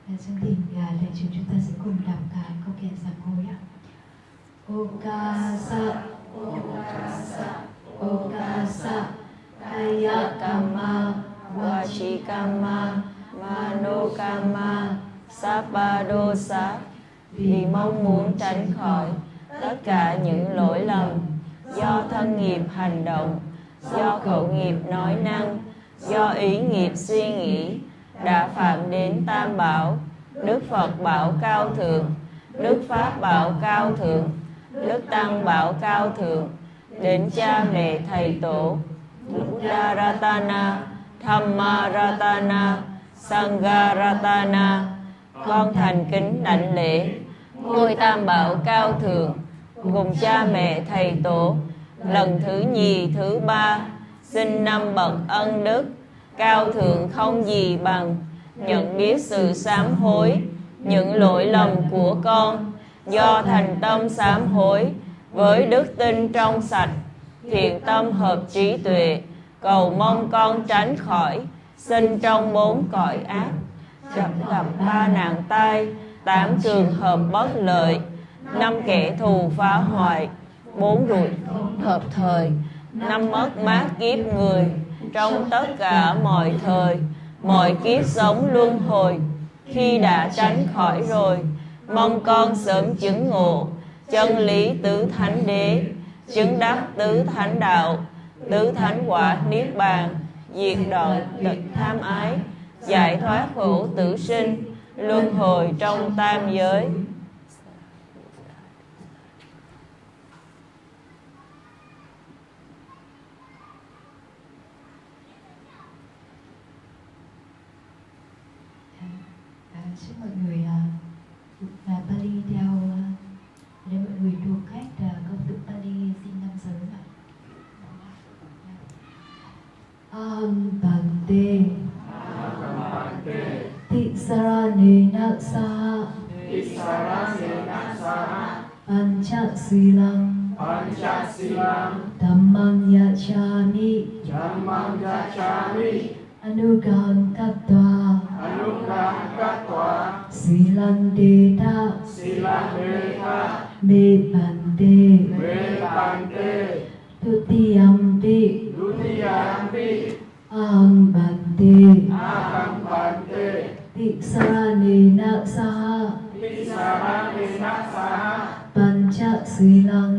Chương trình đại chúng ta sẽ cùng đọc cái câu kệ sám hối ạ. Okasa, okasa, okasa, kaya kama, wachi kama, mano kama, sapadosa. Vì mong muốn tránh khỏi tất cả những lỗi lầm do thân nghiệp hành động, do khẩu nghiệp nói năng, do ý nghiệp suy nghĩ đã phạm đến Tam Bảo, Đức Phật Bảo cao thượng, Đức Pháp Bảo cao thượng, Đức Tăng Bảo cao thượng, đến cha mẹ thầy tổ, Buddha Ratana, Dhamma Ratana, Sangha Ratana. Con thành kính đảnh lễ ngôi Tam Bảo cao thượng cùng cha mẹ thầy tổ. Lần thứ nhì thứ ba xin năm bậc ân đức cao thượng không gì bằng, nhận biết sự sám hối những lỗi lầm của con, do thành tâm sám hối với đức tin trong sạch, thiện tâm hợp trí tuệ, cầu mong con tránh khỏi sinh trong 4 cõi ác, gặp 3 nạn tai, 8 trường hợp bất lợi, 5 kẻ thù phá hoại, 4 rủi hợp thời, 5 mất mát kiếp người trong tất cả mọi thời, mọi kiếp sống luân hồi. Khi đã tránh khỏi rồi, mong con sớm chứng ngộ chân lý tứ thánh đế, chứng đắc tứ thánh đạo, tứ thánh quả niết bàn, diệt đoạn tật tham ái, giải thoát khổ tử sinh, luân hồi trong tam giới. Xin mọi người Pali theo để mọi người thuộc cách câu tụng Pali xin năm giới ạ. Bante Tisaranena saha Panchasilang Dhammang yachami Anugaham kattva Silang deta Me bante Tutiyampi Aham bante Tisaranena saha Panchasilang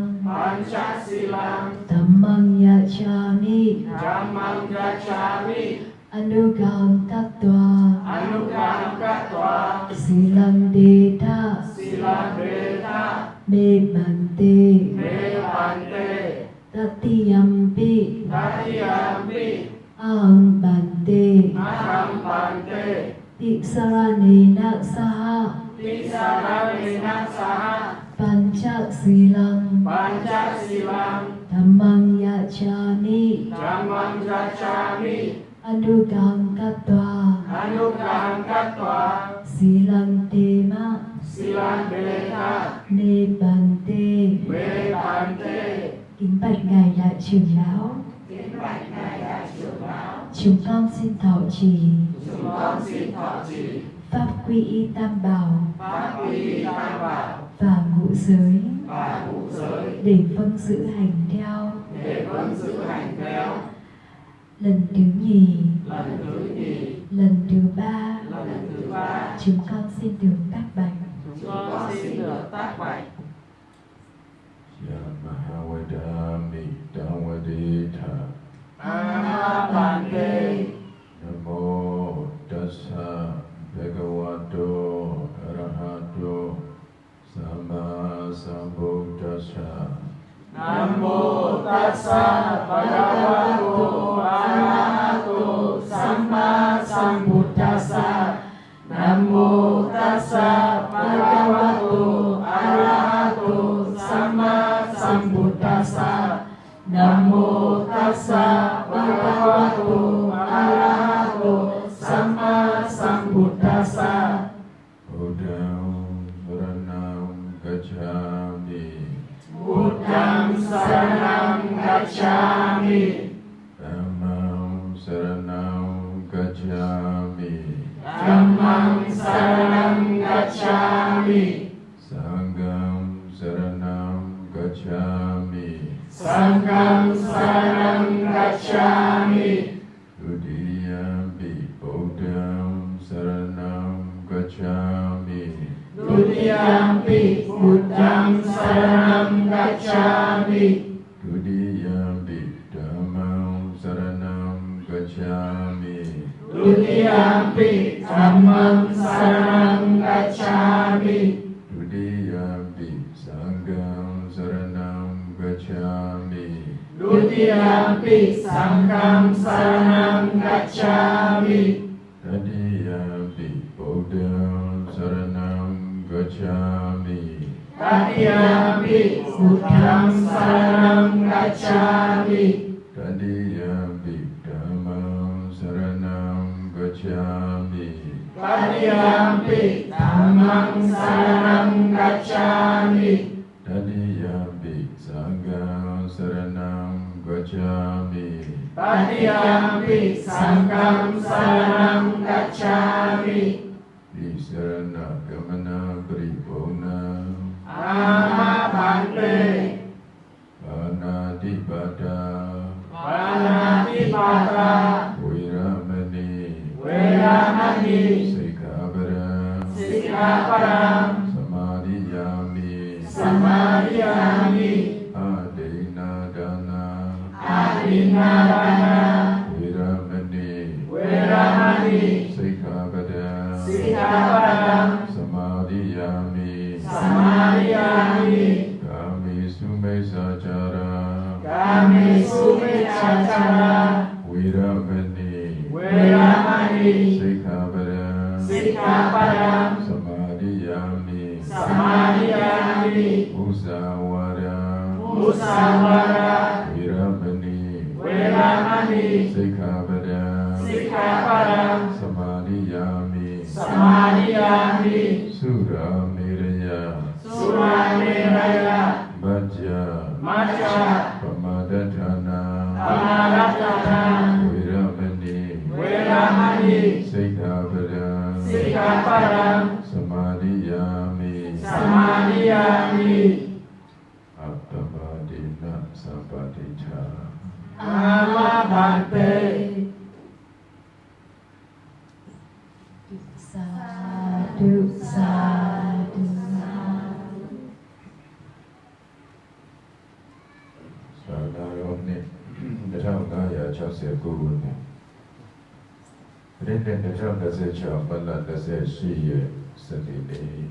Dhammang yachami Anugaham kattva Silang deta Me bante Tatiyampi Aham bante Tisaranena saha Panchasilang Dhammang yachami Anugaham kattva Silang deta Me bante. Kính bạch ngài đại trưởng lão, chúng con xin thọ trì pháp quy y tam bảo và ngũ giới để vâng giữ hành theo. Lần thứ nhì, lần thứ ba, chúng con xin được tác bạch. Mahawadami Dawadita Bante Namo Tassa Bhagavato Arahato Sama Sambuddhassa Namo Tassa Bhagavato Arahato Sama Sambuddhassa. Namo Tassa Bhagavato Arahato Sama Sambuddhassa. Namo Tassa Bhagavato Arahato Sama Sambuddhassa. Buddham Saranam Gacchami Buddham Saranam Gacchami Dhammam Saranam Gacchami Dhammam Saranam gacchami Dutiyampi Buddham Saranam Gacchami Dutiyampi Dhammam Saranam gacchami Dutiyampi Dhammam Saranam Gacchami Dutiyampi Sangham Saranam gacchami Dutiyampi Sangham Saranam Gacchami Tatiyampi Buddham Saranam gacchami Tatiyampi Buddham Saranam Gacchami Tatiyampi Dhammam Saranam gacchami Tatiyampi Dhammam Saranam Gacchami Tatiyampi Sangham Saranam gacchami Tatiyampi Sangham Saranam Gacchami Isarana Gamana Paripurna Amabhante Anadipata Panatipata Viramani Veramani Sikkhapada Sikkhapadam Samadhiyami Samadhiyami Adina Dana Adinadana Viramani Veramani Sikkhapada Sikkhapadam Samadhiyami Samadhiyami Kamesu Mesachara Kamesu Mecchachara Viramani Veramani Sikkhapada Sikkhapadam Samadhiyami Samadhiyami Musawada Musawada Viramani Veramani Sikkhapada Sikkhapadam Samadhiyami Samadhiyami Surameraya Surameraya Bhajya Majja Pamadatthana Pamadatthana Viramani Veramani Sikkhapada Sikkhapadam Samadhiyami Samadhiyami Appamadina Sampaticha Amabhante Sadhu, sadhu, Sadaရောနှစ်1569ခုနှစ်ပြည့်တဲ့2026ပတ်လ28ရက်စနေနေ့